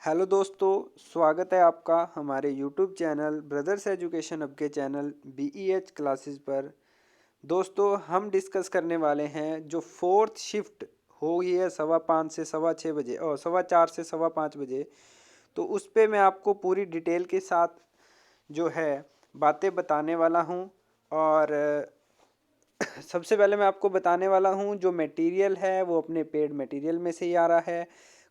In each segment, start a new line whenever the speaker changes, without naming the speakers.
Hello दोस्तों, स्वागत है आपका हमारे YouTube channel brothers education hub के चैनल BEH क्लासेस पर। दोस्तों, हम डिस्कस करने वाले हैं जो फोर्थ शिफ्ट हो गई है 5:15 से 6:15 बजे और 4:15 से 5:15 बजे। तो उस पे मैं आपको पूरी डिटेल के साथ जो है बातें बताने वाला हूँ। और सबसे पहले मैं आपको बताने वाला हूँ जो मटेरियल है वो अपने पेड मटेरियल में से ही आ रहा है,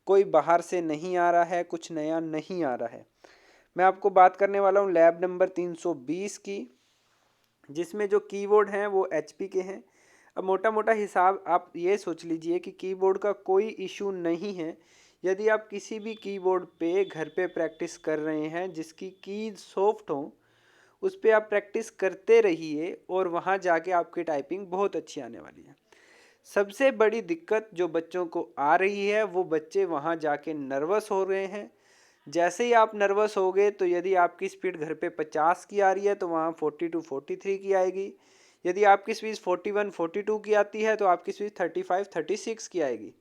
कोई बाहर से नहीं आ रहा है, कुछ नया नहीं आ रहा है। मैं आपको बात करने वाला हूँ लैब नंबर 320 की, जिसमें जो कीबोर्ड हैं वो HP के हैं। अब मोटा मोटा हिसाब आप ये सोच लीजिए कि कीबोर्ड का कोई इशू नहीं है। यदि आप किसी भी कीबोर्ड पे घर पे प्रैक्टिस कर रहे हैं जिसकी कीज सॉफ्ट हो, उस पर आप प्रैक्टिस करते रहिए और वहाँ जाके आपकी टाइपिंग बहुत अच्छी आने वाली है। सबसे बड़ी दिक्कत जो बच्चों को आ रही है वो बच्चे वहाँ जाके नर्वस हो रहे हैं। जैसे ही आप नर्वस हो गए तो यदि आपकी स्पीड घर पे 50 की आ रही है तो वहाँ 42 43 की आएगी। यदि आपकी स्पीड 41 42 की आती है तो आपकी स्पीड 35 36 की आएगी।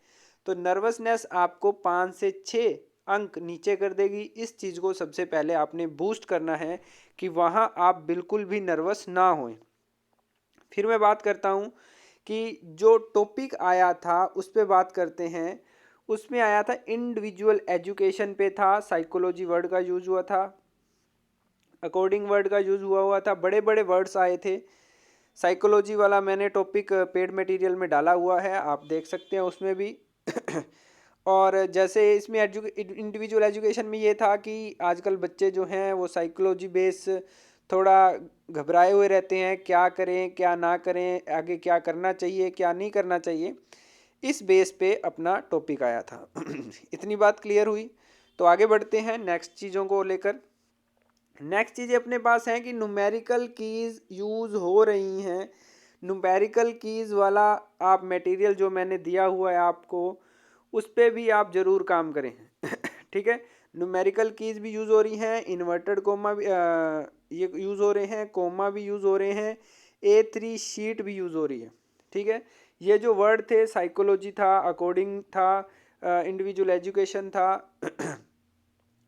तो नर्वसनेस आपको 5 से 6 अंक नीचे कर देगी। इस चीज़ को सबसे पहले आपने बूस्ट करना है कि वहाँ आप बिल्कुल भी नर्वस ना होएं। फिर मैं बात करता हूँ कि जो टॉपिक आया था उस पे बात करते हैं। उसमें आया था इंडिविजुअल एजुकेशन पे था, साइकोलॉजी वर्ड का यूज हुआ था, अकॉर्डिंग वर्ड का यूज हुआ था, बड़े बड़े वर्ड्स आए थे। साइकोलॉजी वाला मैंने टॉपिक पेड मटेरियल में डाला हुआ है, आप देख सकते हैं उसमें भी। और जैसे इसमें इंडिविजुअल एजुकेशन में ये था कि आजकल बच्चे जो हैं वो साइकोलॉजी बेस थोड़ा घबराए हुए रहते हैं, क्या करें क्या ना करें, आगे क्या करना चाहिए क्या नहीं करना चाहिए। इस बेस पे अपना टॉपिक आया था। इतनी बात क्लियर हुई। तो आगे बढ़ते हैं नेक्स्ट चीज़ों को लेकर। नेक्स्ट चीज़ें अपने पास हैं कि न्यूमेरिकल कीज़ यूज़ हो रही हैं। न्यूमेरिकल कीज़ वाला आप मटेरियल जो मैंने दिया हुआ है आपको, उस पर भी आप ज़रूर काम करें। ठीक है, न्यूमेरिकल कीज़ भी यूज़ हो रही हैं, इन्वर्टेड कोमा भी ये यूज़ हो रहे हैं, कोमा भी यूज़ हो रहे हैं, A3 शीट भी यूज़ हो रही है। ठीक है, ये जो वर्ड थे साइकोलॉजी था, अकॉर्डिंग था, इंडिविजुअल एजुकेशन था।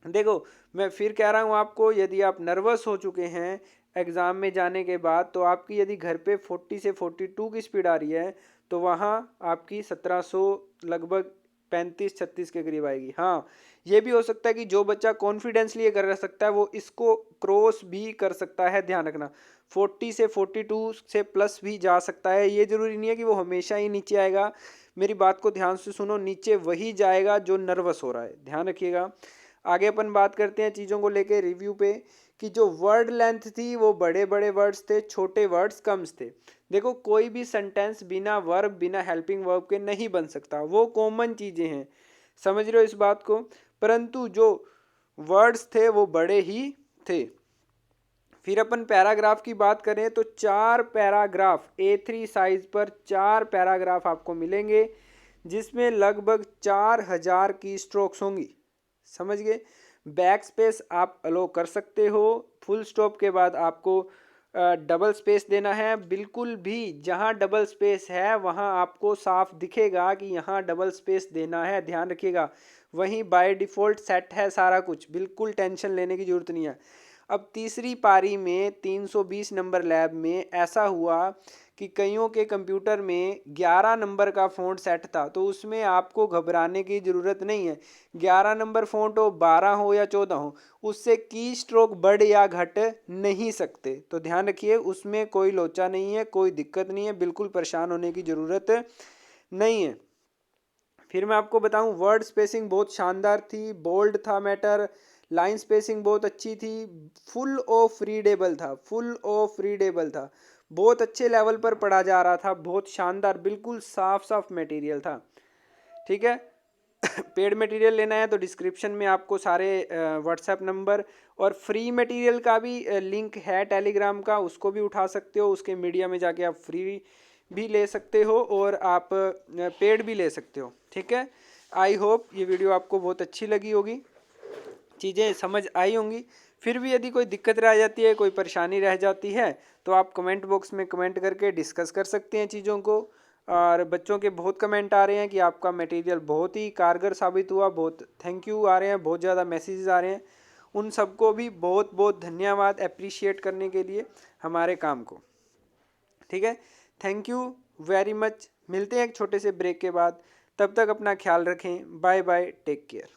देखो, मैं फिर कह रहा हूँ आपको, यदि आप नर्वस हो चुके हैं एग्ज़ाम में जाने के बाद, तो आपकी यदि घर पे 40 से 42 की स्पीड आ रही है तो वहाँ आपकी 1700 लगभग 35 36 के करीब आएगी। हाँ, ये भी हो सकता है कि जो बच्चा कॉन्फिडेंसली ये कर सकता है वो इसको क्रॉस भी कर सकता है। ध्यान रखना, 40 से 42 से प्लस भी जा सकता है। ये ज़रूरी नहीं है कि वो हमेशा ही नीचे आएगा। मेरी बात को ध्यान से सुनो, नीचे वही जाएगा जो नर्वस हो रहा है, ध्यान रखिएगा। आगे अपन बात करते हैं चीज़ों को लेके रिव्यू पे, कि जो वर्ड लेंथ थी वो बड़े बड़े वर्ड्स थे, छोटे वर्ड्स कम थे। देखो, कोई भी सेंटेंस बिना वर्ब बिना हेल्पिंग वर्ब के नहीं बन सकता, वो कॉमन चीज़ें हैं, समझ रहे हो इस बात को। परंतु जो वर्ड्स थे वो बड़े ही थे। फिर अपन पैराग्राफ की बात करें तो 4 पैराग्राफ A3 साइज पर 4 पैराग्राफ आपको मिलेंगे, जिसमें लगभग 4000 की स्ट्रोक्स होंगी। समझ गए। बैक स्पेस आप अलो कर सकते हो। फुल स्टॉप के बाद आपको डबल स्पेस देना है। बिल्कुल भी जहाँ डबल स्पेस है वहाँ आपको साफ दिखेगा कि यहाँ डबल स्पेस देना है, ध्यान रखिएगा। वहीं बाय डिफ़ॉल्ट सेट है सारा कुछ, बिल्कुल टेंशन लेने की ज़रूरत नहीं है। अब तीसरी पारी में 320 नंबर लैब में ऐसा हुआ कि कईयों के कंप्यूटर में 11 नंबर का फ़ॉन्ट सेट था, तो उसमें आपको घबराने की ज़रूरत नहीं है। 11 नंबर फ़ॉन्ट हो, 12 हो या 14 हो, उससे की स्ट्रोक बढ़ या घट नहीं सकते। तो ध्यान रखिए, उसमें कोई लोचा नहीं है, कोई दिक्कत नहीं है, बिल्कुल परेशान होने की ज़रूरत नहीं है। फिर मैं आपको बताऊं, वर्ड स्पेसिंग बहुत शानदार थी, बोल्ड था मैटर, लाइन स्पेसिंग बहुत अच्छी थी, फुल ऑफ रीडेबल था, फुल ऑफ रीडेबल था, बहुत अच्छे लेवल पर पढ़ा जा रहा था, बहुत शानदार, बिल्कुल साफ साफ मटेरियल था। ठीक है। पेड मटेरियल लेना है तो डिस्क्रिप्शन में आपको सारे व्हाट्सएप नंबर और फ्री मटेरियल का भी लिंक है टेलीग्राम का, उसको भी उठा सकते हो। उसके मीडिया में जाके आप फ्री भी ले सकते हो और आप पेड भी ले सकते हो। ठीक है। आई होप ये वीडियो आपको बहुत अच्छी लगी होगी, चीज़ें समझ आई होंगी। फिर भी यदि कोई दिक्कत रह जाती है, कोई परेशानी रह जाती है, तो आप कमेंट बॉक्स में कमेंट करके डिस्कस कर सकते हैं चीज़ों को। और बच्चों के बहुत कमेंट आ रहे हैं कि आपका मटेरियल बहुत ही कारगर साबित हुआ, बहुत थैंक यू आ रहे हैं, बहुत ज़्यादा मैसेजेस आ रहे हैं। उन सबको भी बहुत बहुत धन्यवाद अप्रिशिएट करने के लिए हमारे काम को। ठीक है, थैंक यू वेरी मच। मिलते हैं एक छोटे से ब्रेक के बाद, तब तक अपना ख्याल रखें। Bye bye, take care.